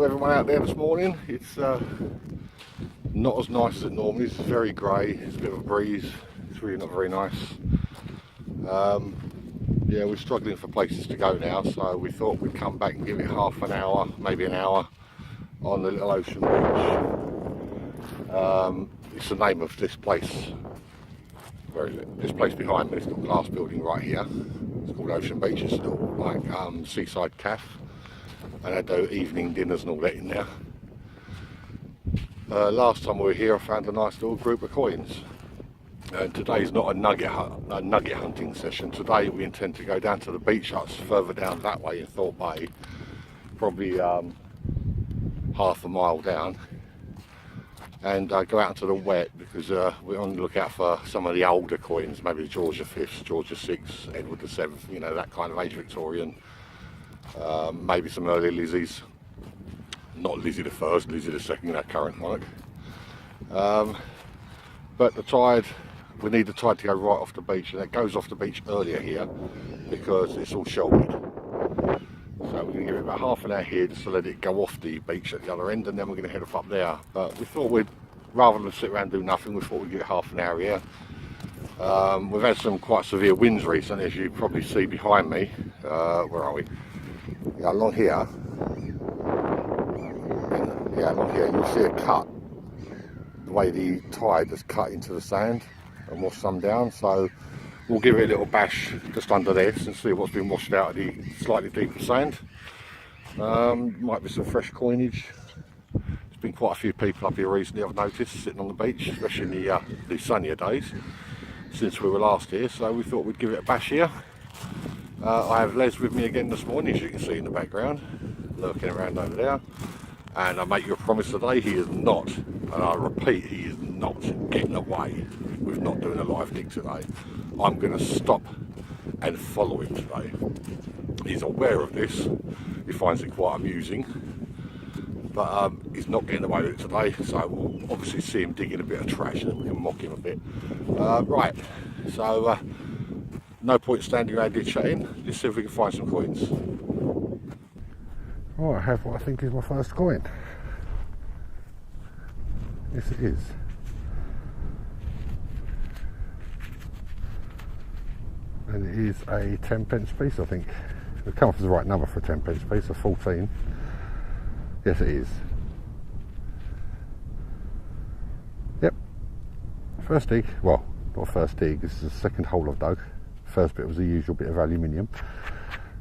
everyone out there this morning. It's not as nice as it normally is. It's very grey, it's a bit of a breeze, it's really not very nice. Yeah, we're struggling for places to go now, so we thought we'd come back and give it half an hour, maybe an hour, on the little ocean beach. It's the name of this place. Where is it? This place behind me, it's got a glass building right here. It's called Ocean Beach. It's a little like seaside cafe, and they do evening dinners and all that in there. Last time we were here I found a nice little group of coins, and today's not a nugget hunting session. Today we intend to go down to the beach huts further down that way in Thorpe Bay, probably half a mile down, and go out into the wet because we're on the lookout for some of the older coins, maybe the George V, George VI, Edward VII, you know, that kind of age Victorian, maybe some early Lizzies, not Lizzie the First, Lizzie the Second, that current monarch. But the tide, we need the tide to go right off the beach, and it goes off the beach earlier here because it's all sheltered. So we're going to give it about half an hour here just to let it go off the beach at the other end, and then we're going to head off up there. But we thought we'd, rather than sit around and do nothing, we thought we'd give it half an hour here. We've had some quite severe winds recently, as you probably see behind me. Where are we? Yeah, along here. Yeah, along here you'll see a cut. The way the tide has cut into the sand and washed some down. So we'll give it a little bash just under this and see what's been washed out of the slightly deeper sand. Might be some fresh coinage. There's been quite a few people up here recently, I've noticed, sitting on the beach, especially in the sunnier days since we were last here. So we thought we'd give it a bash here. I have Les with me again this morning, as you can see in the background, lurking around over there. And I make you a promise today, he is not, and I repeat, he is not getting away with not doing a live dig today. I'm going to stop and follow him today. He's aware of this, he finds it quite amusing, but he's not getting away with it today, so we'll obviously see him digging a bit of trash and we can mock him a bit. Right, so no point standing around here chatting, let's see if we can find some coins. Oh, I have what I think is my first coin. Yes, it is. And it is a 10p piece, I think. It comes as the right number for a 10p piece, a 14. Yes, it is. Yep. First dig, well, not first dig, this is the second hole I've dug. First bit was the usual bit of aluminium.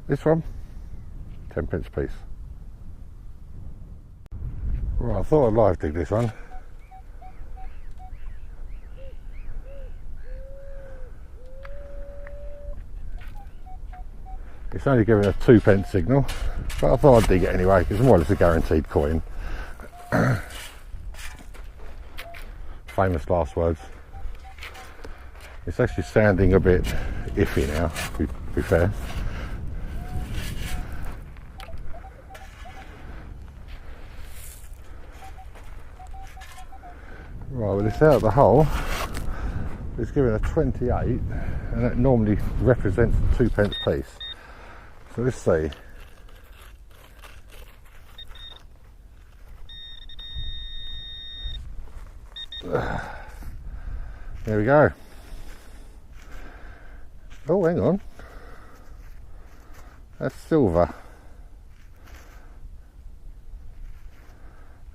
This one, 10p piece. Right, I thought I'd live dig this one. It's only giving a 2p signal, but I thought I'd dig it anyway, because it's more or less a guaranteed coin. Famous last words. It's actually sounding a bit iffy now, to be fair. Right, well, it's out of the hole. It's giving a 28, and that normally represents a 2p piece. So let's see. There we go. Oh, hang on. That's silver.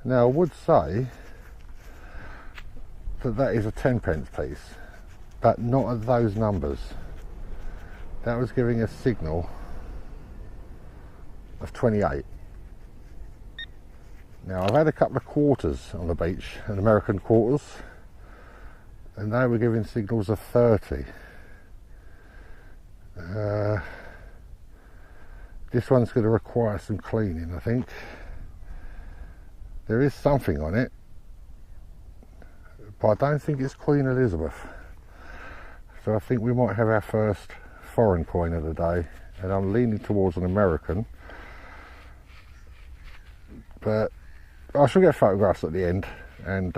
Now I would say that is a 10p piece, but not at those numbers. That was giving a signal of 28. Now I've had a couple of quarters on the beach, an American quarters, and they were giving signals of 30. This one's going to require some cleaning, I think. There is something on it, but I don't think it's Queen Elizabeth. So I think we might have our first foreign coin of the day, and I'm leaning towards an American. But I shall get photographs at the end, and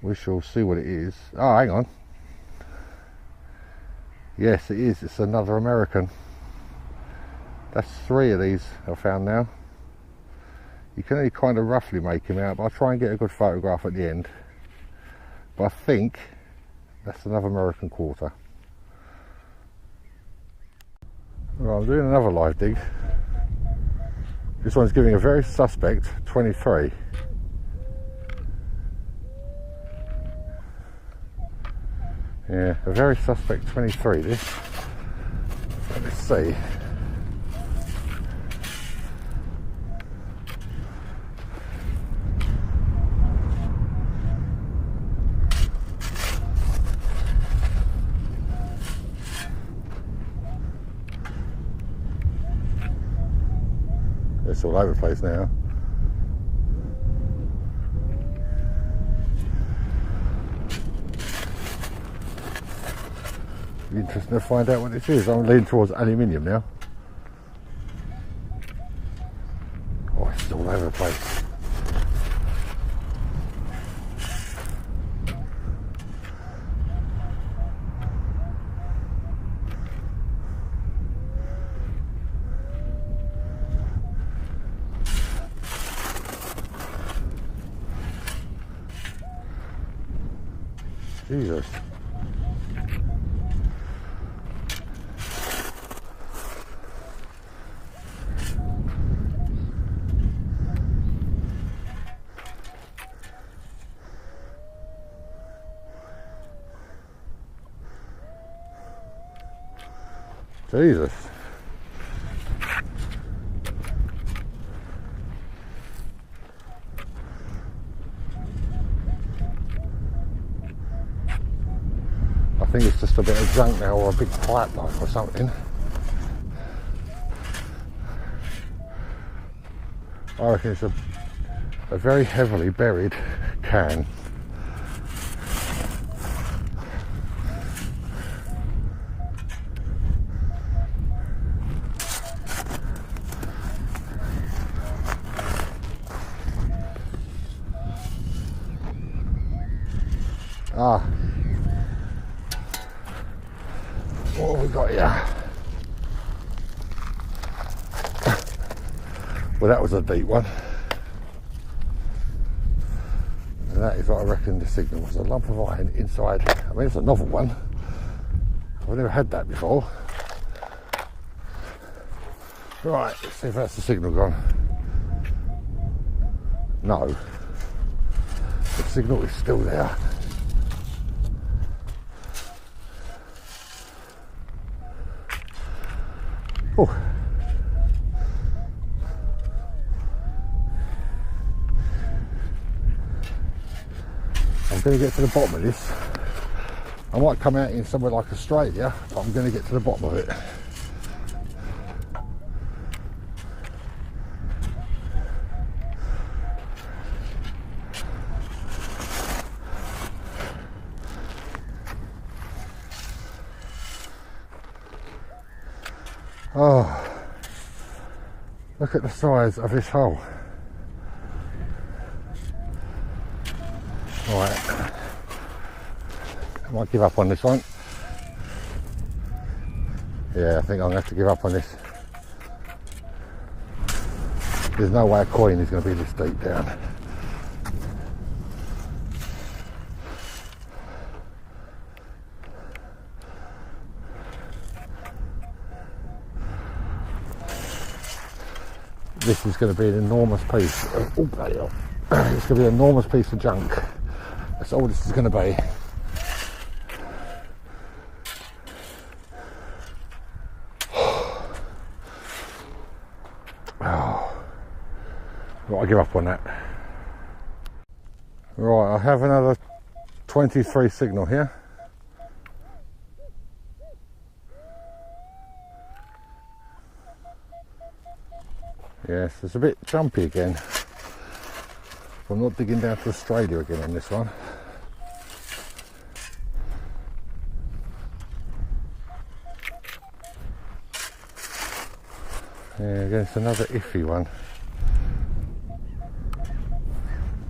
we shall see what it is. Oh, hang on. Yes, it is. It's another American. That's 3 of these I found now. You can only kind of roughly make him out, but I'll try and get a good photograph at the end. But I think that's another American quarter. Right, I'm doing another live dig. This one's giving a very suspect 23. Yeah, a very suspect 23 this. Let's see. It's all over the place now. Be interesting to find out what this is. I'm leaning towards aluminium now. Oh, it's all over the place. Jesus. Jesus. I think it's just a bit of junk now, or a big pipeline or something. I reckon it's a very heavily buried can. Ah, what have we got here? Well, that was a deep one. And that is what I reckon the signal was, a lump of iron inside. I mean, it's a novel one. I've never had that before. Right, let's see if that's the signal gone. No. The signal is still there. Oh. I'm going to get to the bottom of this. I might come out in somewhere like Australia, but I'm going to get to the bottom of it. Oh, look at the size of this hole. Right, I might give up on this one. Yeah, I think I'm going to have to give up on this. There's no way a coin is going to be this deep down. This is going to be an enormous piece of, it's going to be an enormous piece of junk. That's all this is going to be. Oh. Right, I'll give up on that. Right, I have another 23 signal here. Yes, it's a bit jumpy again. I'm not digging down to Australia again on this one. Yeah, again, it's another iffy one.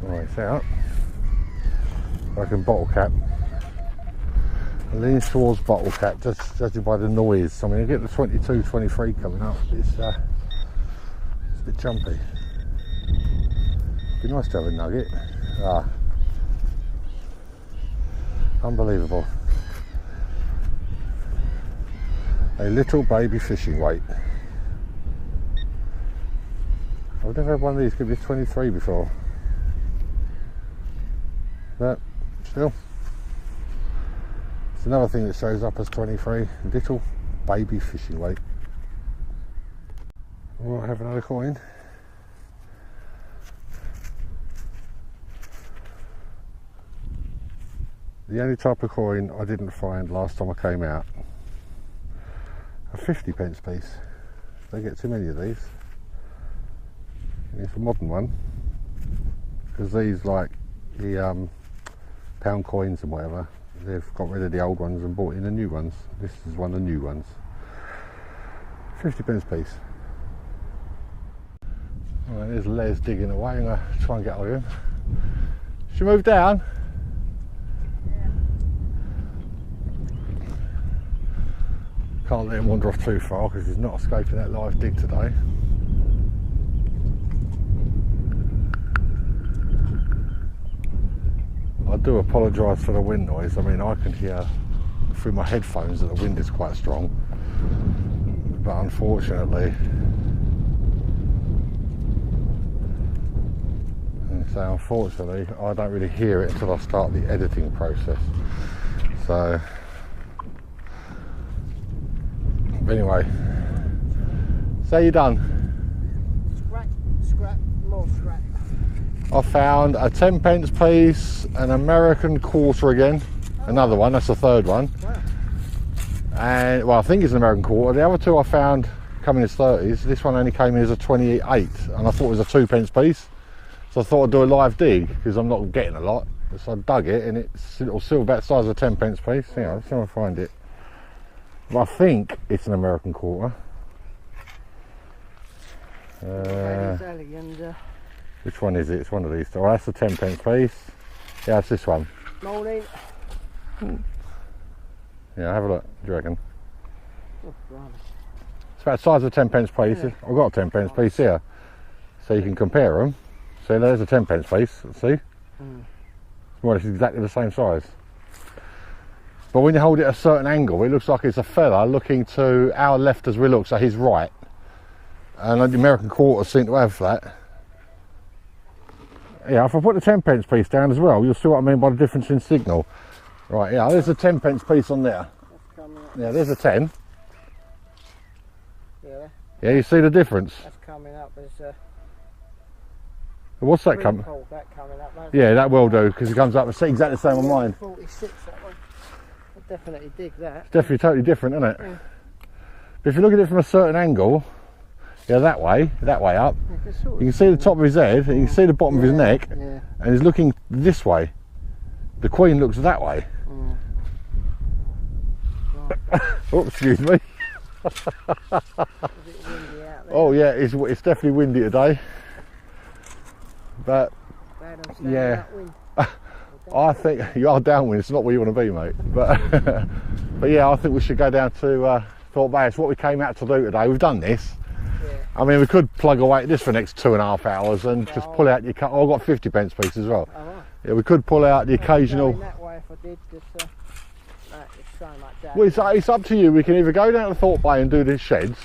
Right, it's out. I can bottle cap. I lean towards bottle cap, just judging by the noise. I mean, I get the 22, 23 coming up. It's a bit jumpy. Be nice to have a nugget. Ah, unbelievable. A little baby fishing weight. I've never had one of these, could be 23 before. But still, it's another thing that shows up as 23. Little baby fishing weight. Right, have another coin. The only type of coin I didn't find last time I came out, a 50p piece. Don't get too many of these. It's a modern one, because these, like the pound coins and whatever, they've got rid of the old ones and bought in the new ones. This is one of the new ones. 50p piece. Right, there's Les digging away. I'm going to try and get hold of him. Should you move down? Can't let him wander off too far because he's not escaping that live dig today. I do apologise for the wind noise. I mean, I can hear through my headphones that the wind is quite strong, but unfortunately, I don't really hear it until I start the editing process. So anyway, so you done? Scrap, more scrap. I found a 10p piece, an American quarter again, another one, that's the third one. Wow. And well, I think it's an American quarter. The other two I found come in as 30s. This one only came in as a 28, and I thought it was a 2p piece. So I thought I'd do a live dig because I'm not getting a lot. So I dug it, and it's a little silver about the size of a 10p piece. Yeah, let's see if I find it. But I think it's an American quarter. Which one is it? It's one of these. Oh, that's a 10p piece. Yeah, it's this one. Morning. Yeah, have a look. What do you reckon? Oh, it's about the size of a 10p piece. Yeah. I've got a 10p piece here, so you can compare them. See, there's a 10p piece. See? Well, it's exactly the same size. But when you hold it at a certain angle, it looks like it's a fella looking to our left as we look, so he's right. And the American quarters seem to have that. Yeah, if I put the 10p piece down as well, you'll see what I mean by the difference in signal. Right, yeah, there's a 10p piece on there. Yeah, there's a 10. Yeah. Yeah, you see the difference? That's coming up as What's that coming? That coming up. Yeah, that will do, because it comes up exactly the same on mine. 46, that one. I'll definitely dig that. It's definitely totally different, isn't it? Yeah. But if you look at it from a certain angle, yeah, that way up, you can see the top of his head, you can see the bottom of his neck, and he's looking this way. The queen looks that way. Right. Oh, excuse me. Oh yeah, it's definitely windy today. But yeah, I think you are downwind. It's not where you want to be, mate. But but yeah, I think we should go down to Thorpe Bay. It's what we came out to do today. We've done this. Yeah. I mean, we could plug away at this for the next 2.5 hours and just pull out your. Oh, I've got 50p piece as well. Oh, right. Yeah, we could pull out the occasional. That way if I did, just it's so much out. Well, it's up to you. We can either go down to Thorpe Bay and do the sheds,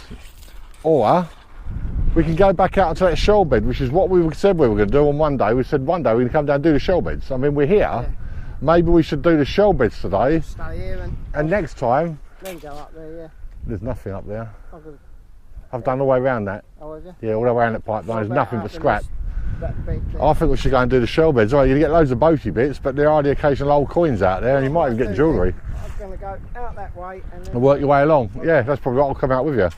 or we can go back out onto that shell bed, which is what we said we were going to do on one day. We said one day we're going to come down and do the shell beds. I mean, we're here. Yeah. Maybe we should do the shell beds today. Stay here and next time. Then go up there, yeah. There's nothing up there. I've done all the way around that. Oh, have you? Yeah, all the way around that pipeline. There's nothing but scrap. I think we should go and do the shell beds. All right, you get loads of boaty bits, but there are the occasional old coins out there, and you might even get jewellery. I'm going to go out that way and work your way along. Yeah, that's probably what I'll come out with you. Yeah.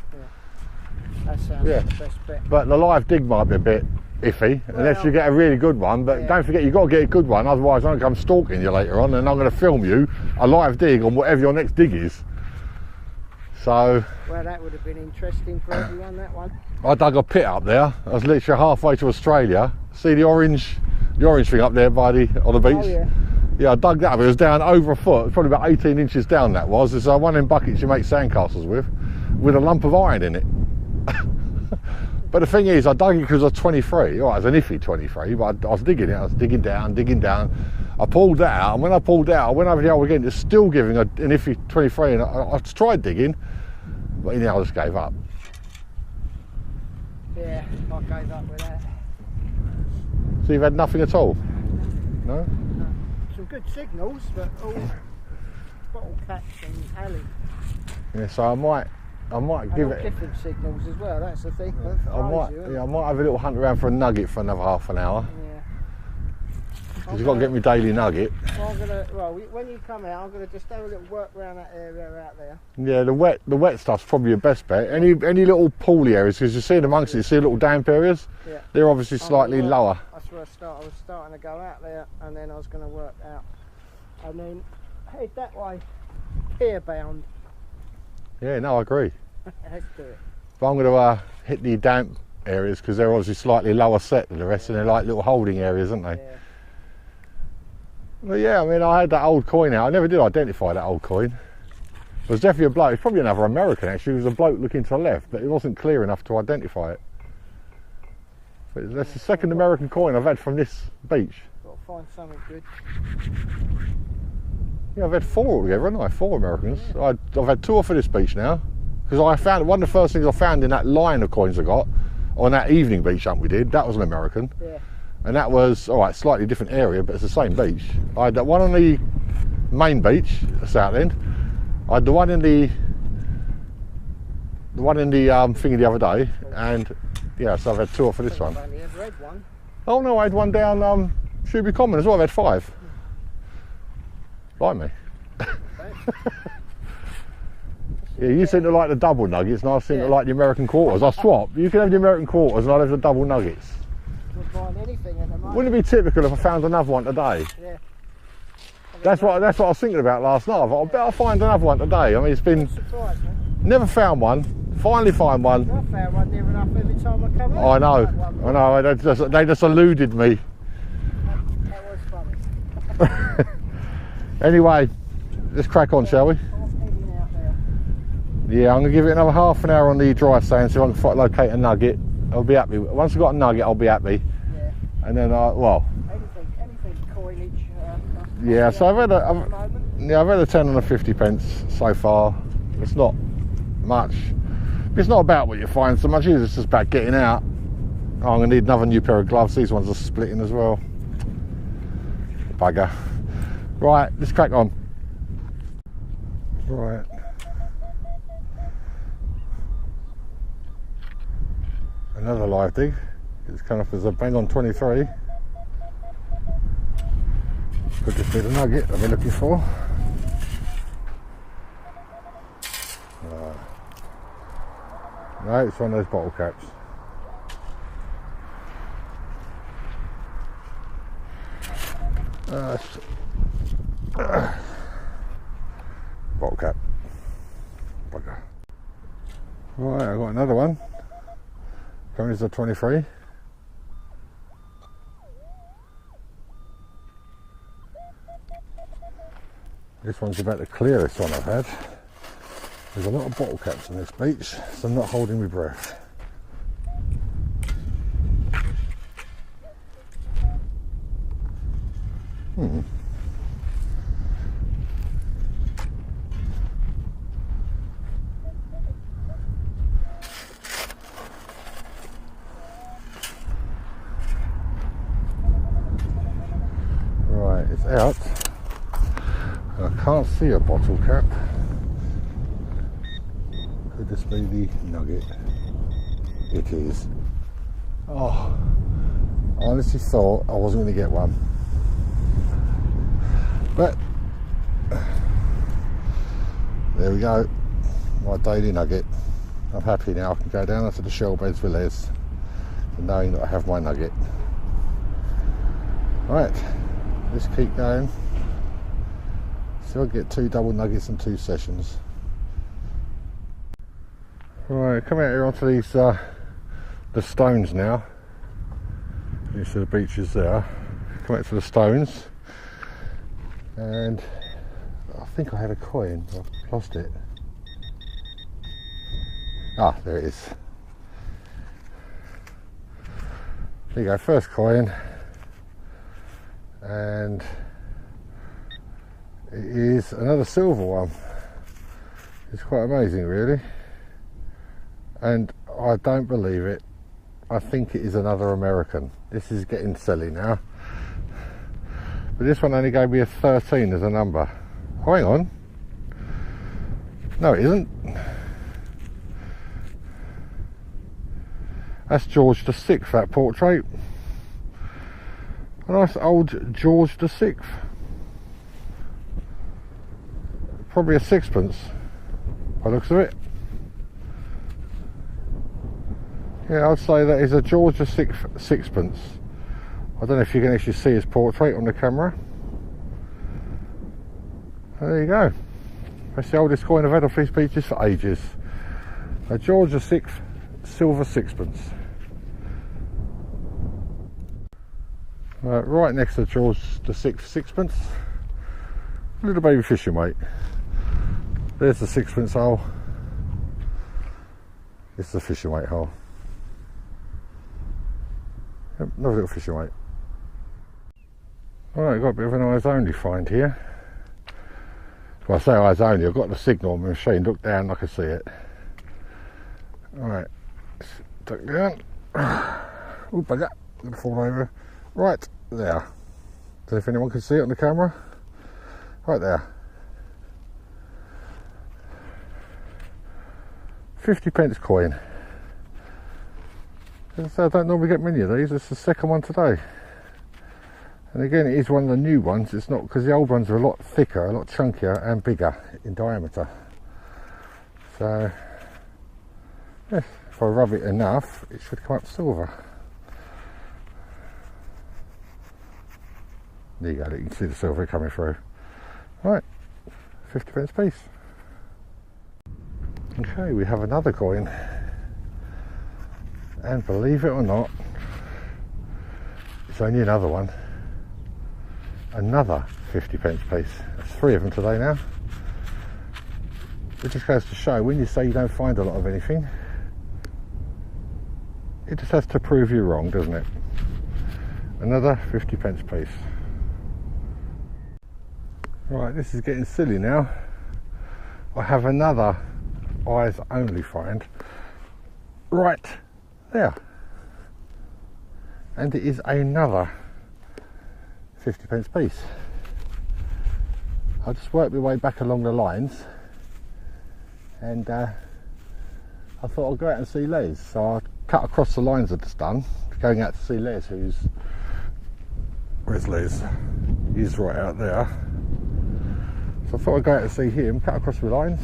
That sounds the best bit. But the live dig might be a bit iffy, unless you get a really good one. But don't forget, you've got to get a good one, otherwise I'm going to come stalking you later on, and I'm going to film you a live dig on whatever your next dig is. So. Well, that would have been interesting for everyone, that one. I dug a pit up there. I was literally halfway to Australia. See the orange thing up there on the beach? Oh, yeah. Yeah, I dug that up. It was down over a foot, probably about 18 inches down that was. It's one of them buckets you make sandcastles with a lump of iron in it. But the thing is, I dug it because I was 23. All right, it was an iffy 23, but I was digging it. I was digging down. I pulled that out, and when I pulled out, I went over the hole again. It's still giving an iffy 23, and I tried digging, but in the end I just gave up. Yeah, I gave up with that. So you've had nothing at all? No? Some good signals, but all bottle caps and alley. Yeah, so I might give it different signals as well. That's the thing. I might have a little hunt around for a nugget for another half an hour. Yeah. Because you've got to get me daily nugget. Well, when you come out, I'm gonna just have a little work around that area out there. Yeah, the wet stuff's probably your best bet. Any little pooly areas, because you see in amongst it, you see little damp areas. Yeah. They're obviously slightly lower. That's where I was starting to go out there, and then I was going to work out, and then head that way, pier bound. Yeah, no, I agree. Let's do it. But I'm going to hit the damp areas because they're obviously slightly lower set than the rest, and they're like little holding areas, aren't they? Yeah. Well, yeah, I mean, I had that old coin out. I never did identify that old coin. It was definitely a bloke. It's probably another American, actually. It was a bloke looking to the left, but it wasn't clear enough to identify it. But that's the second American coin I've had from this beach. Got to find something good. Yeah, I've had 4 altogether, haven't I? 4 Americans. Yeah. I've had 2 off of this beach now. Because I found, one of the first things I found in that line of coins I got, on that evening beach hunt we did, that was an American. Yeah. And that was, alright, slightly different area, but it's the same beach. I had that one on the main beach, South End. I had the one in the thingy the other day, and yeah, so I've had 2 off of this one. I've only ever had one. Oh no, I had one down Shoeby Common as well. I've had 5. Like me. Yeah, you seem to like the double nuggets, and I seem to like the American quarters. I swap. You can have the American quarters, and I'll have the double nuggets. Would find anything at the moment. Wouldn't it be typical if I found another one today? Yeah. That's what I was thinking about last night. I thought, I bet I'll find another one today. I mean, it's been Surprised me. never found one. Finally find one. I found one near enough every time I come out. I know. They just eluded me. That was funny. Anyway, let's crack on, shall we? I'm heading out there. Yeah, I'm gonna give it another half an hour on the dry sand so I can locate a nugget. I'll be happy. Once I've got a nugget, I'll be happy. Yeah. And then Anything coinage. Yeah, so I've had a 10 and a 50 pence so far. It's not much. It's not about what you find so much, it's just about getting out. Oh, I'm gonna need another new pair of gloves. These ones are splitting as well. Bugger. Right, let's crack on. Right. Another live dig. It's come up as a bang on 23. Could just be the nugget I've been looking for. No, it's one of those bottle caps. Bottle cap. Bugger. Right, I've got another one. Coming as a 23. This one's about the clearest one I've had. There's a lot of bottle caps on this beach, so I'm not holding my breath. Right, it's out. I can't see a bottle cap. Could this be the nugget? It is. Oh, I honestly thought I wasn't going to get one. But there we go, my daily nugget. I'm happy now. I can go down onto the shell beds with Les, and knowing that I have my nugget. Right, let's keep going. So I'll get 2 double nuggets in 2 sessions. Right, come out here onto these the stones now. You see the beaches there. Come out to the stones, and I think I had a coin. I've lost it. Ah, there it is. There you go, first coin, and it is another silver one. It's quite amazing really, and I don't believe it. I think it is another American. This is getting silly now, but this one only gave me a 13 as a number. Oh, hang on, no it isn't. That's George VI, that portrait. A nice old George VI. Probably a sixpence, by the looks of it. Yeah, I'd say that is a George VI sixpence. I don't know if you can actually see his portrait on the camera. There you go. That's the oldest coin I've had off these beaches for ages. A George VI silver sixpence. Right next to George VI sixpence, little baby fishing weight. There's the sixpence hole. This is the fishing weight hole. Yep, another little fishing weight. Alright, got a bit of an eyes only find here. Well, I say eyes only, I've got the signal on my machine, look down, I can see it. Alright, duck down. Oh, bugger, gonna fall over. Right there. Don't know if anyone can see it on the camera. Right there. 50p coin. As I say, I don't normally get many of these. It's the second one today. And again, it is one of the new ones. It's not, because the old ones are a lot thicker, a lot chunkier and bigger in diameter. So, yes, if I rub it enough, it should come up silver. There you go, you can see the silver coming through. Right, 50p piece. Okay, we have another coin. And believe it or not, it's only another one. Another 50p piece. That's 3 of them today now. It just goes to show, when you say you don't find a lot of anything, it just has to prove you wrong, doesn't it? Another 50p piece. Right, this is getting silly now. I have another eyes only find right there, and it is another 50p piece. I'll just work my way back along the lines, and I thought I'd go out and see Les. So I cut across the lines I've just done, going out to see Les, where's Les? He's right out there. So I thought I'd go out and see him, cut across the lines,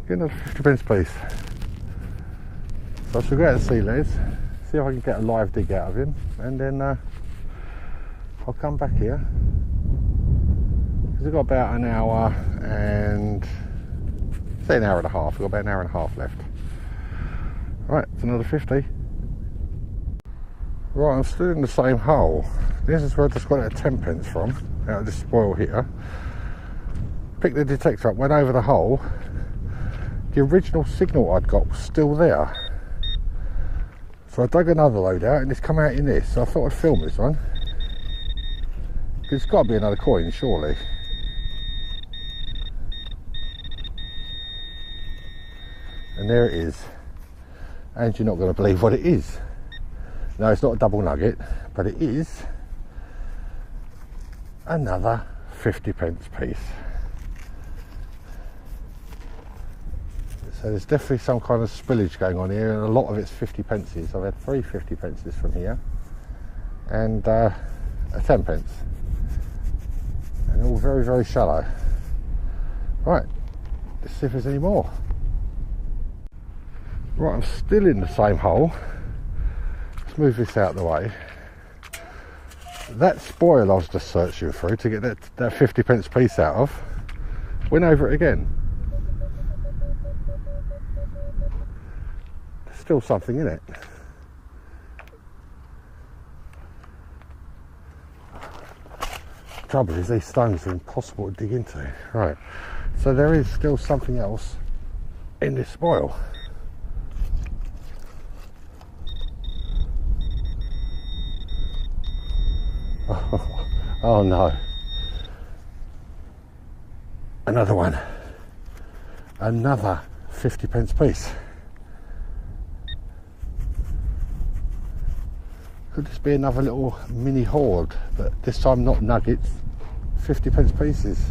get another 50p piece. So I shall go out and see Les, see if I can get a live dig out of him, and then I'll come back here, because we've got about an hour and, say an hour and a half, we've got about an hour and a half left. Right, it's another 50. Right, I'm still in the same hole. This is where I just got it at 10p from, out of this spoil here. Picked the detector up, went over the hole. The original signal I'd got was still there. So I dug another load out and it's come out in this. So I thought I'd film this one. Because it's got to be another coin, surely. And there it is. And you're not going to believe what it is. No, it's not a double nugget, but it is another 50p piece. So there's definitely some kind of spillage going on here, and a lot of it's 50p. I've had 3 50p from here, and a 10p, and all very, very shallow. Right, let's see if there's any more. Right, I'm still in the same hole. Let's move this out of the way. That spoil I was just searching through to get that 50p piece out of, went over it again. There's still something in it. The trouble is, these stones are impossible to dig into. Right, so there is still something else in this spoil. Oh no. Another one. Another 50p piece. Could this be another little mini hoard, but this time not nuggets, 50p pieces.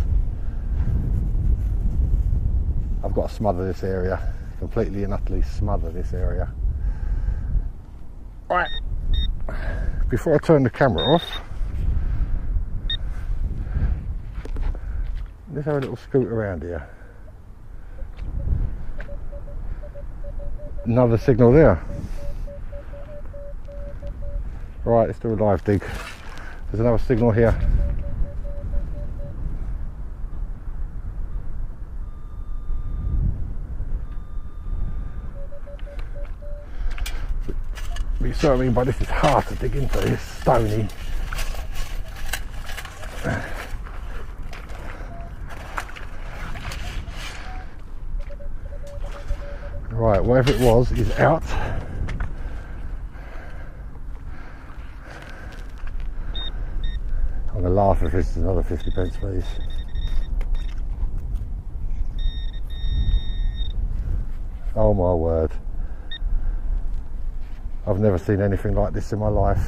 I've got to smother this area, completely and utterly smother this area. Right, before I turn the camera off, let's have a little scoot around here. Another signal there. Right, let's do a live dig. There's another signal here. But you see what I mean by this is hard to dig into, it's stony. Right, whatever it was is out. I'm going to laugh if this is another 50p piece. Oh my word. I've never seen anything like this in my life.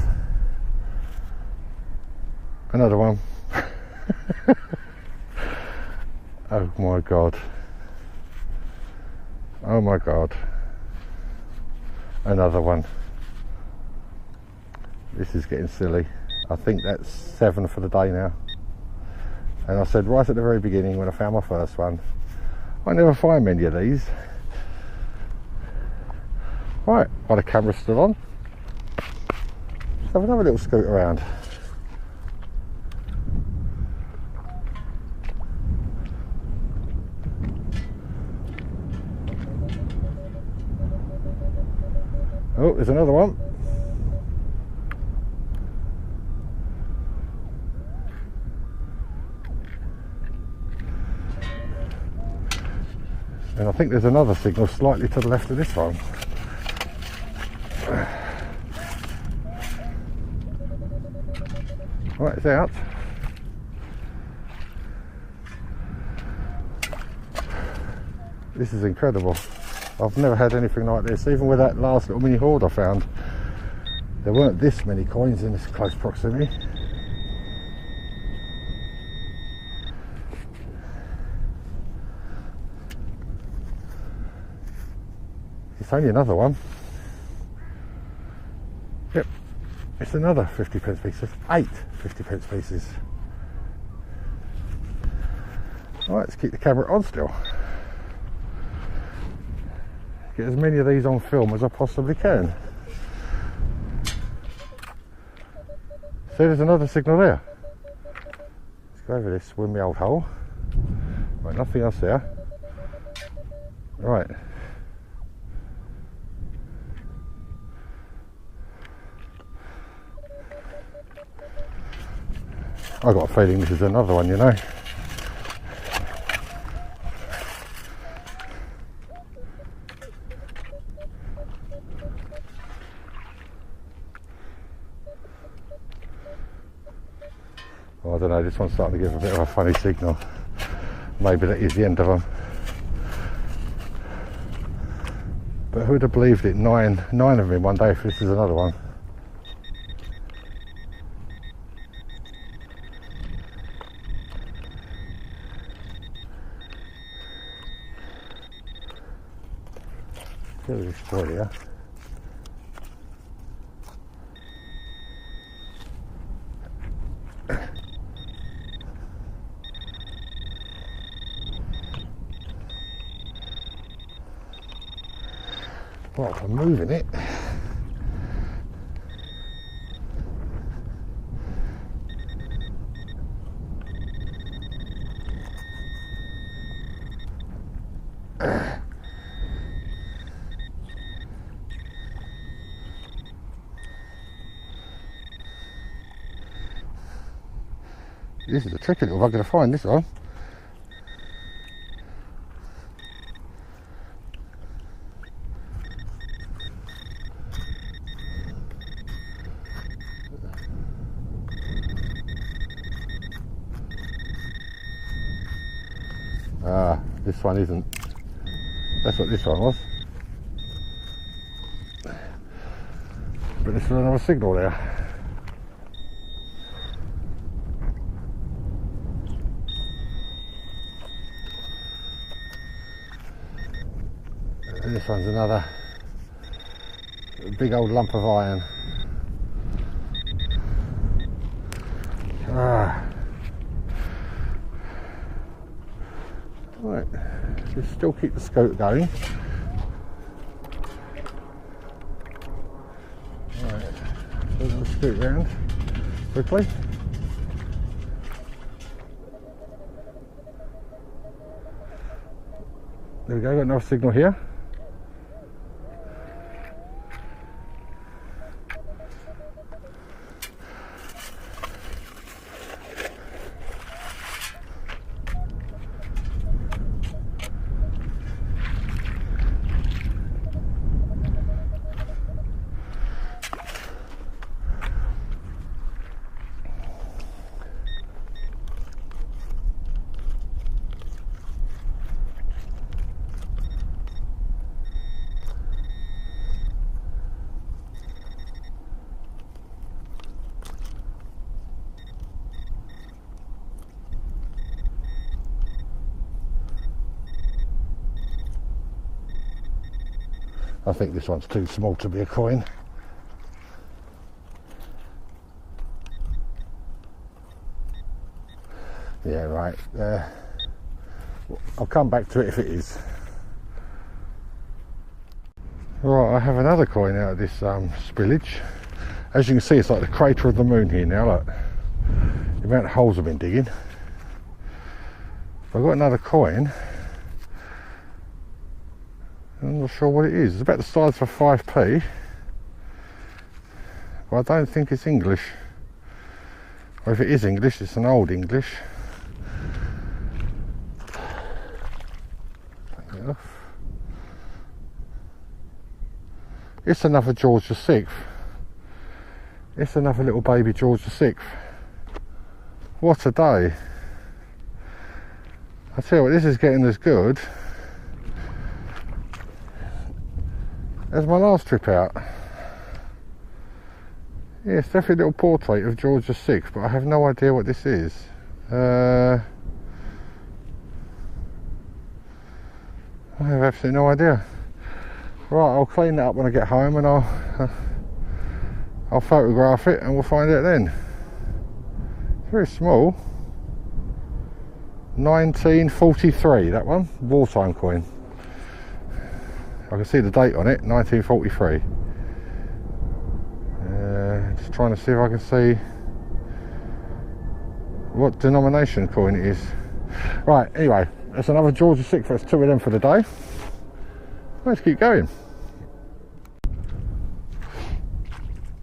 Another one. Oh my god. Oh my god. Another one. This is getting silly. I think that's 7 for the day now. And I said right at the very beginning when I found my first one, I never find many of these. Right, while the camera's still on, let's have another little scoot around. Oh, there's another one. And I think there's another signal slightly to the left of this one. Right, it's out. This is incredible. I've never had anything like this. Even with that last little mini hoard I found, there weren't this many coins in this close proximity. It's only another one. Yep, it's another 50p piece. 8 50p pieces. Right, let's keep the camera on still. Get as many of these on film as I possibly can. See, there's another signal there. Let's go over this with my old hole. Right, nothing else there. Right. I got a feeling this is another one, you know. Oh, I don't know, this one's starting to give a bit of a funny signal. Maybe that is the end of them. But who would have believed it? Nine of them in one day if this is another one. Here's this for you. Right, I'm moving it. This is a tricky little bugger to find, this one. Ah, this one isn't. That's what this one was. But this is another signal there. And this one's another big old lump of iron. Ah. Right, just still keep the scope going. Right, so we'll scoot round quickly. There we go, got another signal here. I think this one's too small to be a coin. Yeah, right. I'll come back to it if it is. Right, I have another coin out of this spillage. As you can see, it's like the crater of the moon here now. Look, the amount of holes I've been digging. I've got another coin. I'm not sure what it is. It's about the size of a 5p. But I don't think it's English. Or if it is English, it's an old English. Take it off. It's another George VI. It's another little baby George VI. What a day. I tell you what, this is getting as good as my last trip out. Yeah, it's definitely a little portrait of George VI, but I have no idea what this is. I have absolutely no idea. Right, I'll clean that up when I get home and I'll photograph it and we'll find out then. It's very small. 1943, that one, wartime coin. I can see the date on it, 1943. Just trying to see if I can see what denomination coin it is. Right, anyway, that's another George VI. That's two of them for the day. Let's keep going.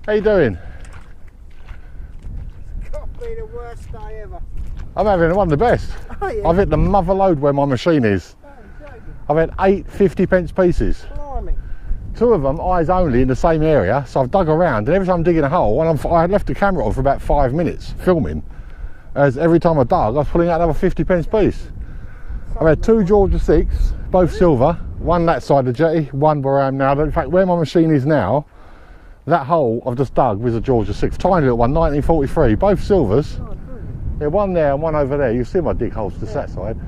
How you doing? Can't be the worst day ever. I'm having one of the best. Oh, yeah. I've hit the mother load where my machine is. Oh, joking. I've had 8 50p pieces. Blimey. 2 of them eyes only in the same area, so I've dug around, and every time I'm digging a hole, and I had left the camera on for about 5 minutes filming, as every time I dug I was pulling out another 50p piece. I've had 2 George VI, both silver, one that side of the jetty, one where I am now. In fact, where my machine is now, that hole I've just dug was a George VI, tiny little one, 1943, both silvers. Oh, brilliant. Yeah, one there and one over there. You see my dig holes to that side,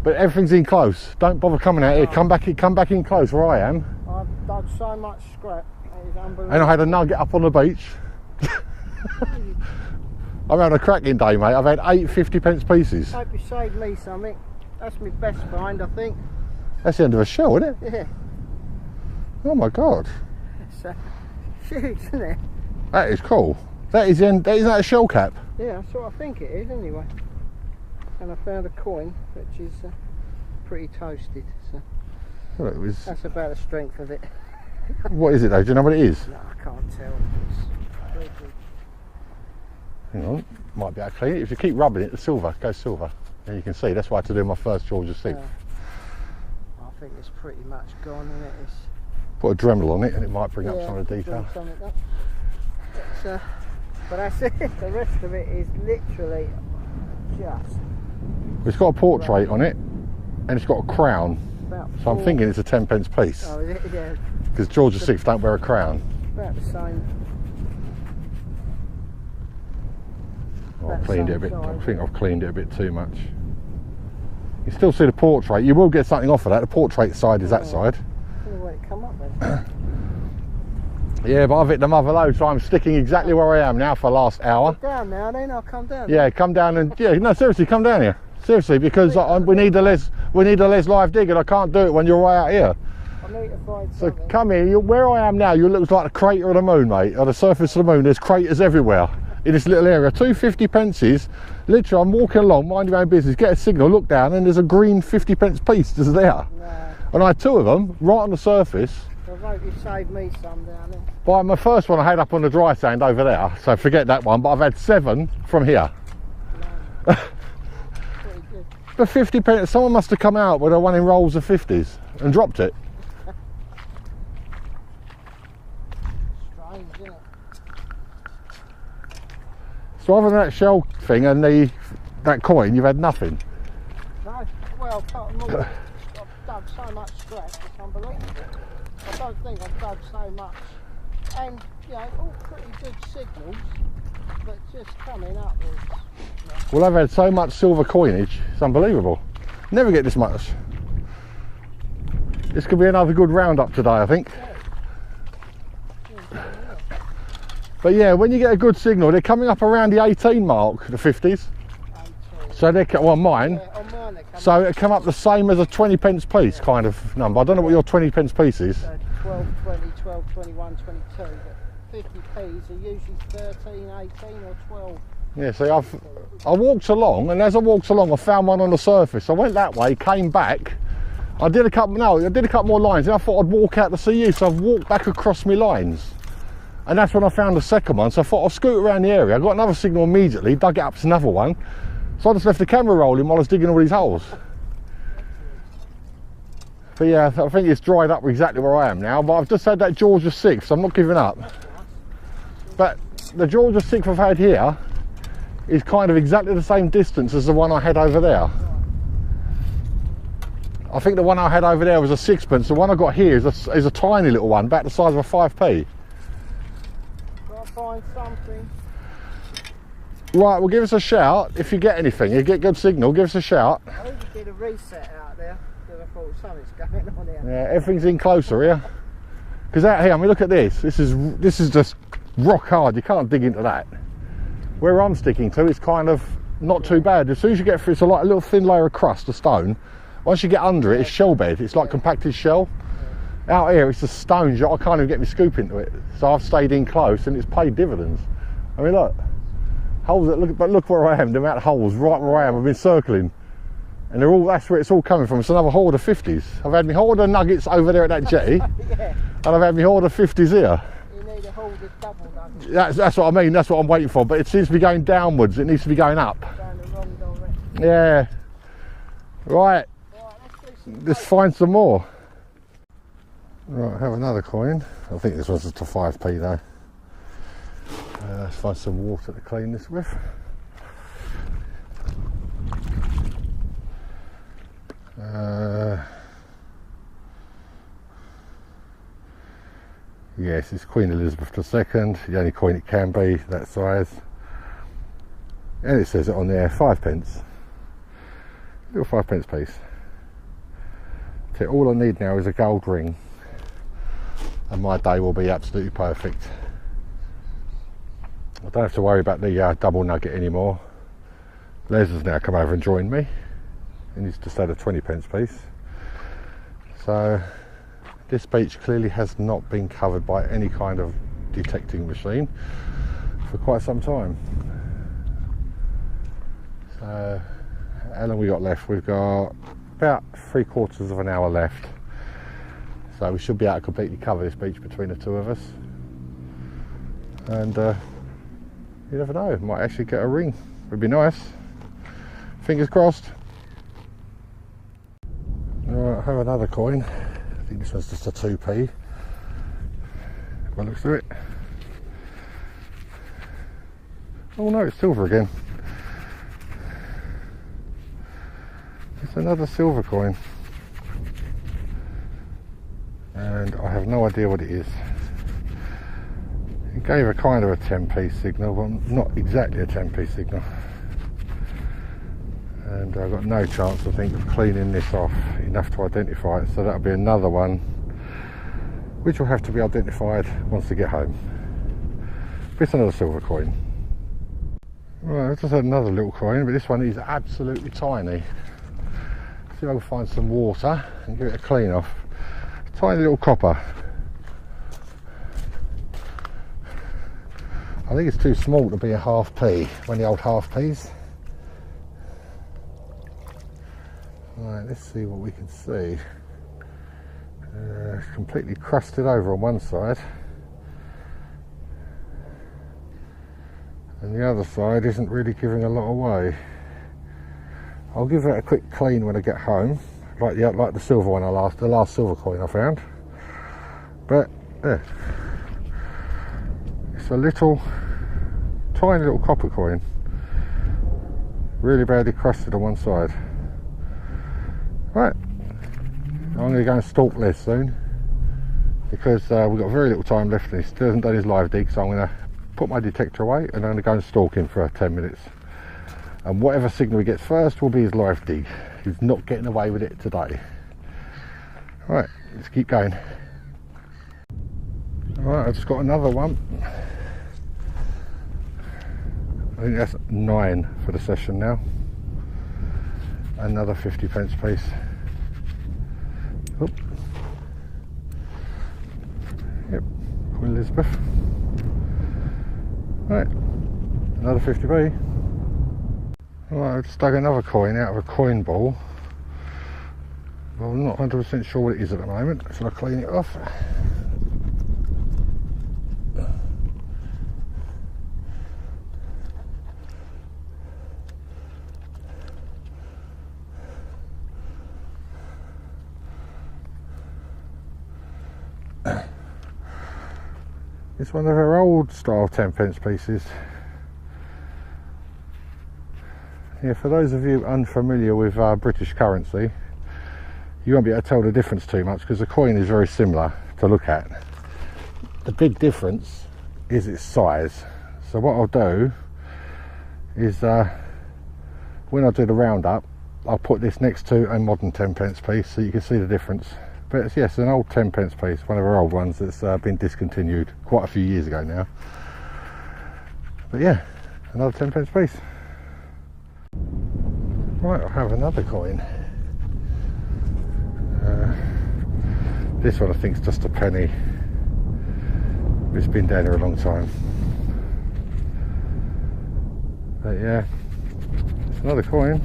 but everything's in close. Don't bother coming out here. Come back in close where I am. I've dug so much scrap, it is unbelievable. And I had a nugget up on the beach. I'm having a cracking day, mate. I've had 8 50p pieces. Hope you saved me something. That's my best find, I think. That's the end of a shell, isn't it? Yeah. Oh my god. It's huge, isn't it? That is cool. That is the end. Isn't that a shell cap? Yeah, that's what I think it is anyway. And I found a coin which is pretty toasted. So Well, it was. that's about the strength of it. What is it though? Do you know what it is? No, I can't tell. It's completely... Hang on. Might be able to clean it. If you keep rubbing it, the silver goes silver. And you can see that's why I had to do my first George VI. I think it's pretty much gone, isn't it? It's, Put a Dremel on it and it might bring up some of the bring detail. something up. It's, but that's it. The rest of it is literally just... It's got a portrait on it. and it's got a crown. About So I'm thinking it's a 10 pence piece. Oh, is it? Yeah. Because George VI don't wear a crown. About the same. Oh, About I've cleaned it a same bit. I size, think I've cleaned it a bit too much. You still see the portrait. You will get something off of that. The portrait side is that side. I don't know where it come up then. Yeah, but I've hit the mother load, so I'm sticking exactly where I am now for the last hour. Down now, then I'll come down. Yeah, come down and no, seriously, come down here. Seriously, because we need the Les live dig, and I can't do it when you're right out here. I need to find So something. come here. Where I am now, you look like the crater of the moon, mate. On the surface of the moon, there's craters everywhere in this little area. 250 pences. Literally, I'm walking along, mind your own business, get a signal, look down, and there's a green 50 pence piece just there. Nah, And I had two of them right on the surface. I hope you saved me some down there. But my first one I had up on the dry sand over there, so forget that one. But I've had 7 from here. No. Pretty good. But 50 pence, someone must have come out with a one in rolls of 50s and dropped it. Strange, isn't it? So other than that shell thing and that coin, you've had nothing. No, well, apart from all, I've dug so much scratch, it's unbelievable. I don't think I've dug so much. And, you know, all pretty good signals, but just coming up with... Well, I've had so much silver coinage, it's unbelievable. Never get this much. This could be another good roundup today, I think. But yeah, when you get a good signal, they're coming up around the 18 mark, the 50s. So they're, well, mine. Yeah, on mine they come So it come up the same as a 20 pence piece kind of number. I don't know what your 20 pence piece is. 12, 20, 12, 21, 22, but 50p's are usually 13, 18 or 12. Yeah, see, I walked along, and as I walked along, I found one on the surface. I went that way, came back. I did a couple more lines, and I thought I'd walk out to see you, so I've walked back across my lines. And that's when I found the second one, so I thought I'll scoot around the area. I got another signal immediately, dug it up to another one. So I just left the camera rolling while I was digging all these holes. But yeah, I think it's dried up exactly where I am now, but I've just had that George VI, so I'm not giving up. But the George VI I've had here is kind of exactly the same distance as the one I had over there. I think the one I had over there was a 6pence. The one I got here is a tiny little one, about the size of a 5p. Gotta find something. Right, well, give us a shout if you get anything. You get good signal, give us a shout. I even did a reset out there because I thought something's going on here. Yeah, everything's in closer here. Because out here, I mean, look at this. This is just rock hard. You can't dig into that. Where I'm sticking to, it's kind of not too bad. As soon as you get through, it's like a little thin layer of crust, of stone. Once you get under it, it's shell bed. It's like compacted shell. Out here, it's just stones. I can't even get my scoop into it. So I've stayed in close, and it's paid dividends. I mean, look. Holes that look where I am, the amount of holes right where I am. I've been circling, and they're all, that's where it's all coming from. It's another hoard of 50s. I've had my hoard of nuggets over there at that jetty, Yeah, and I've had my hoard of 50s here. you need a hold of double nugget That's what I mean. That's what I'm waiting for. But it seems to be going downwards. It needs to be going up. down the wrong direction. Yeah. Right. Right, let's do some Let's find some more. Right. Have another coin. I think this one's just a 5p though. Let's find some water to clean this with. Yes, it's Queen Elizabeth II, the only coin it can be, that size. And it says it on there, 5p. Little 5p piece. So all I need now is a gold ring, and my day will be absolutely perfect. I don't have to worry about the double nugget anymore. Les has now come over and joined me, and he's just had a 20p piece. So this beach clearly has not been covered by any kind of detecting machine for quite some time. So how long we got left? We've got about 3/4 of an hour left. So we should be able to completely cover this beach between the two of us. And you never know, might actually get a ring. Would be nice. Fingers crossed. Alright, I have another coin. I think this one's just a 2p. By the looks of it. Oh no, it's silver again. It's another silver coin. And I have no idea what it is. It gave a kind of a 10p signal, but not exactly a 10p signal. And I've got no chance, I think, of cleaning this off enough to identify it, so that'll be another one which will have to be identified once we get home. But it's another silver coin. Well, I just had another little coin, but this one is absolutely tiny. See if I can find some water and give it a clean off. Tiny little copper. I think it's too small to be a half p, one of the old half p's. Right, let's see what we can see. It's completely crusted over on one side, and the other side isn't really giving a lot away. I'll give it a quick clean when I get home, like the silver one the last silver coin I found. But yeah, it's a little tiny little copper coin, really badly crusted on one side. Right, I'm going to go and stalk Les soon, because we've got very little time left and he still hasn't done his live dig, so I'm going to put my detector away and I'm going to go and stalk him for 10 minutes. And whatever signal he gets first will be his live dig. He's not getting away with it today. Right, let's keep going. Alright, I've just got another one. I think that's 9 for the session now. Another 50p piece. Oop. Yep, Queen Elizabeth. Right, another 50p. Right, I've just dug another coin out of a coin ball. Well, I'm not 100% sure what it is at the moment, so I'll clean it off. It's one of our old style 10p pieces. Yeah, for those of you unfamiliar with British currency, you won't be able to tell the difference too much because the coin is very similar to look at. The big difference is its size. So what I'll do is when I do the roundup, I'll put this next to a modern 10p piece so you can see the difference. But it's, yes, an old 10p piece, one of our old ones that's been discontinued quite a few years ago now. But yeah, another 10p piece. Right, I'll have another coin. This one I think is just a penny. It's been down here a long time. But yeah, it's another coin.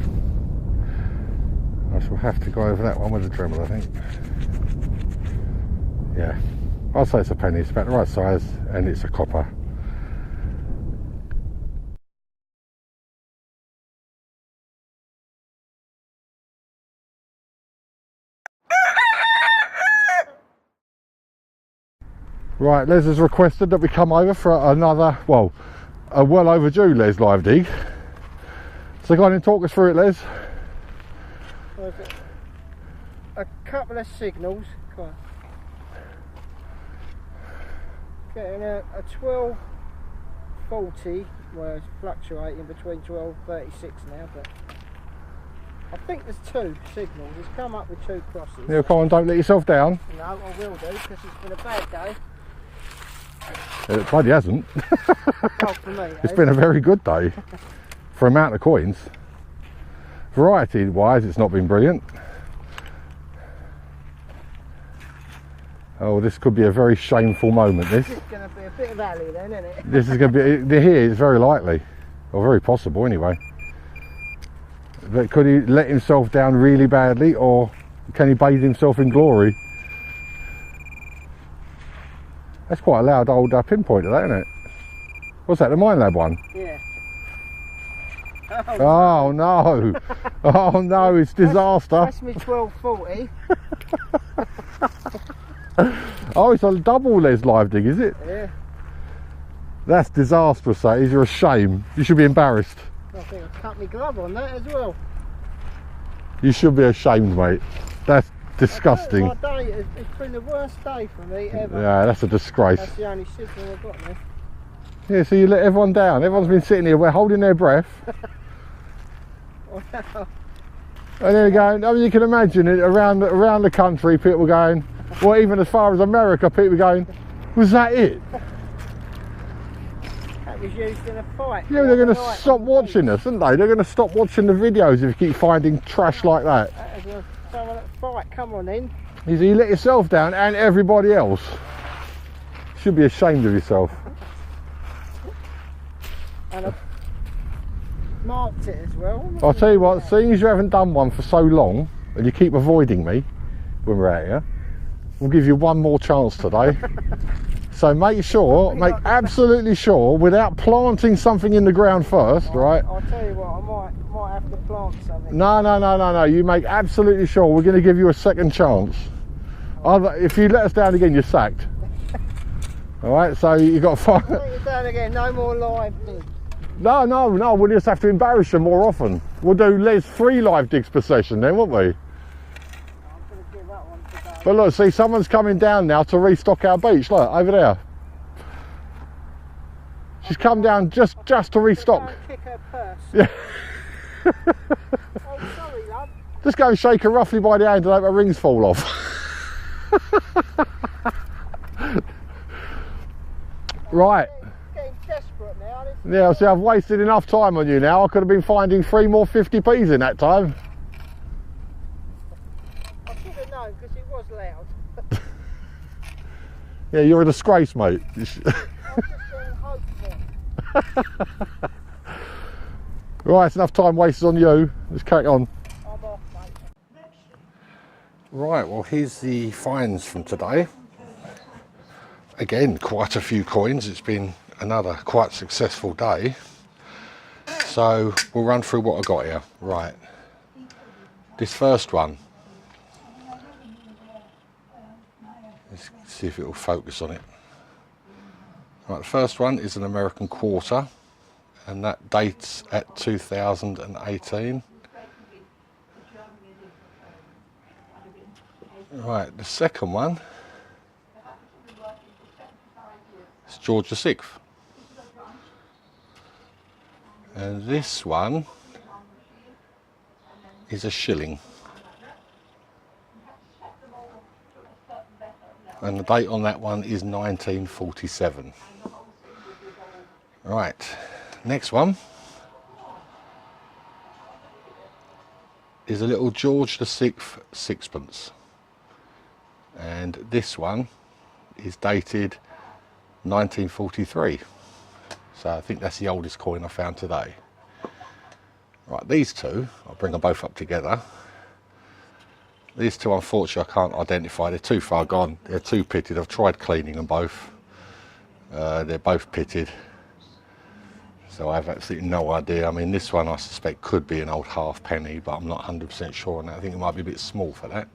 I shall have to go over that one with a Dremel, I think. Yeah, I'll say it's a penny. It's about the right size and it's a copper. Right, Les has requested that we come over for another, well, a well overdue Les live dig. So go on and talk us through it, Les. A couple of signals. Getting a 1240, well, it's fluctuating between 1236 now, but I think there's 2 signals. It's come up with 2 crosses. Neil, come on, don't let yourself down. No, I will do, because it's been a bad day. It bloody hasn't. Oh, for me, It's been a very good day for amount of coins. Variety wise, it's not been brilliant. Oh, this could be a very shameful moment, this. This is going to be a bit of alley then, isn't it? This is going to be, here is very likely, or very possible anyway. But could he let himself down really badly, or can he bathe himself in glory? That's quite a loud old pinpointer, that, isn't it? What's that, the Minelab one? Yeah. Oh no! Oh no, it's disaster. That's me 1240. Oh, it's a double Les live dig, is it? Yeah. That's disastrous, that is. You're a shame. You should be embarrassed. I think I cut my glove on that as well. You should be ashamed, mate. That's disgusting. My day, it's been the worst day for me ever. Yeah, that's a disgrace. That's the only signal I've got left. Yeah, so you let everyone down. Everyone's been sitting here, we're holding their breath. And then going, I mean, you can imagine it around the country, people going, or even as far as America, people going, was that it? That was used in a fight. Yeah, they're going to stop watching us, aren't they? They're going to stop watching the videos if you keep finding trash like that. That was some of that fight, come on in. You let yourself down and everybody else. You should be ashamed of yourself. And I marked it as well. I'll tell you what, seeing as you haven't done one for so long, and you keep avoiding me when we're out here, we'll give you one more chance today. So make absolutely sure, without planting something in the ground first, right? I'll tell you what, I might have to plant something. No. You make absolutely sure we're going to give you a second chance. If you let us down again, you're sacked. All right, so you've got to find... Let you down again, no more live digs. No, we'll just have to embarrass you more often. We'll do 3 live digs per session then, won't we? I'm going to give that one today. But look, see, someone's coming down now to restock our beach. Look, over there. She's come down just to restock. Go and kick her purse. Yeah. Oh, sorry, love. Just go and shake her roughly by the hand and hope her rings fall off. Right. Getting desperate now. Yeah, see, I've wasted enough time on you now. I could have been finding 3 more 50p's in that time. I should have known because it was loud. Yeah, you're a disgrace, mate. I'm just getting hopeful. Right, it's enough time wasted on you. Let's carry on. I'm off, mate. Right, well, here's the finds from today. Again, quite a few coins. It's been another quite successful day. So we'll run through what I got here. Right, this first one. Let's see if it will focus on it. Right, the first one is an American quarter, and that dates at 2018. Right, the second one is George VI. And this one is a shilling. And the date on that one is 1947. Right, next one is a little George VI sixpence. And this one is dated 1943. So I think that's the oldest coin I found today. Right, these two, I'll bring them both up together. These two, unfortunately, I can't identify. They're too far gone. They're too pitted. I've tried cleaning them both. They're both pitted. So I have absolutely no idea. I mean, this one I suspect could be an old halfpenny, but I'm not 100% sure on that. I think it might be a bit small for that.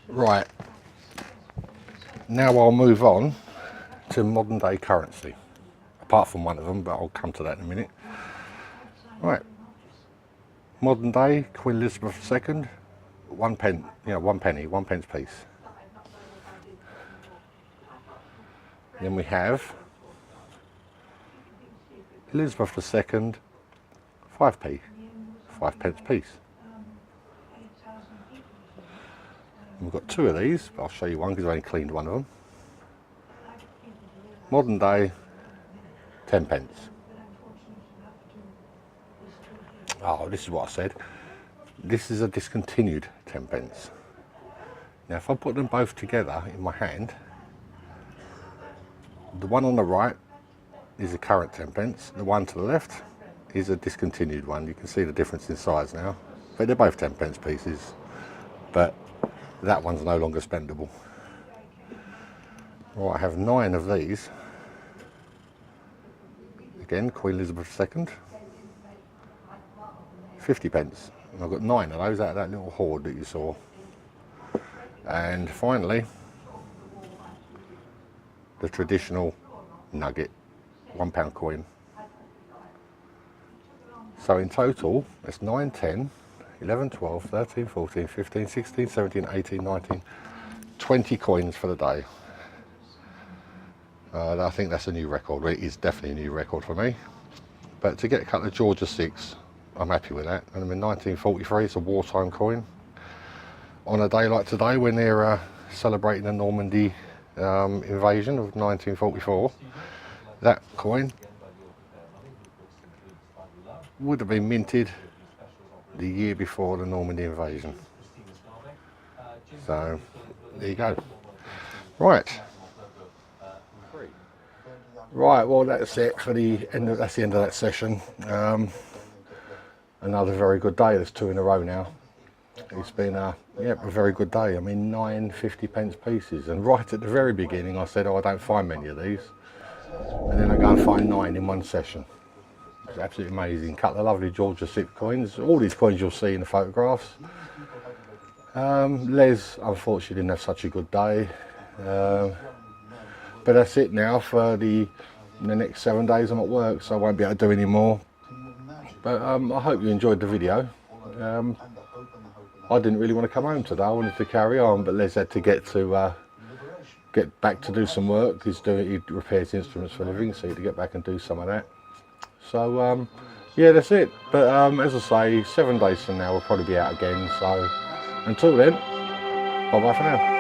Right, now I'll move on to modern day currency, apart from one of them, but I'll come to that in a minute. Right, modern day Queen Elizabeth II, 1 penny, 1 penny, 1 pence piece. Then we have Elizabeth II, 5p, 5 pence piece. We've got 2 of these, but I'll show you one because I only cleaned one of them. Modern day, 10 pence. Oh, this is what I said. This is a discontinued 10 pence. Now, if I put them both together in my hand, the one on the right is a current 10 pence. The one to the left is a discontinued one. You can see the difference in size now. But they're both 10 pence pieces. But that one's no longer spendable. Right, I have 9 of these. Again, Queen Elizabeth II. 50 pence. And I've got 9 of those out of that little hoard that you saw. And finally, the traditional nugget, £1 coin. So in total, it's 9, 10, 11, 12, 13, 14, 15, 16, 17, 18, 19, 20 coins for the day. I think that's a new record. Well, it is definitely a new record for me. But to get a couple of Georgia 6, I'm happy with that. And I mean, 1943, it's a wartime coin. On a day like today, when they're celebrating the Normandy invasion of 1944, that coin would have been minted the year before the Normandy invasion. So there you go. Right, well, that's it for the end of, that's the end of that session. Another very good day. There's 2 in a row now. It's been a very good day. I mean, 9 50p pieces, and right at the very beginning I said, oh, I don't find many of these, and then I go and find 9 in one session. It's absolutely amazing. Couple of lovely Georgia 6 coins. All these coins you'll see in the photographs. Les unfortunately didn't have such a good day, but that's it now for the next 7 days. I'm at work, so I won't be able to do any more. But I hope you enjoyed the video. I didn't really want to come home today. I wanted to carry on, but Les had to get back to do some work. He repairs instruments for a living, so he had to get back and do some of that. So yeah, that's it. But as I say, 7 days from now we'll probably be out again. So until then, bye bye for now.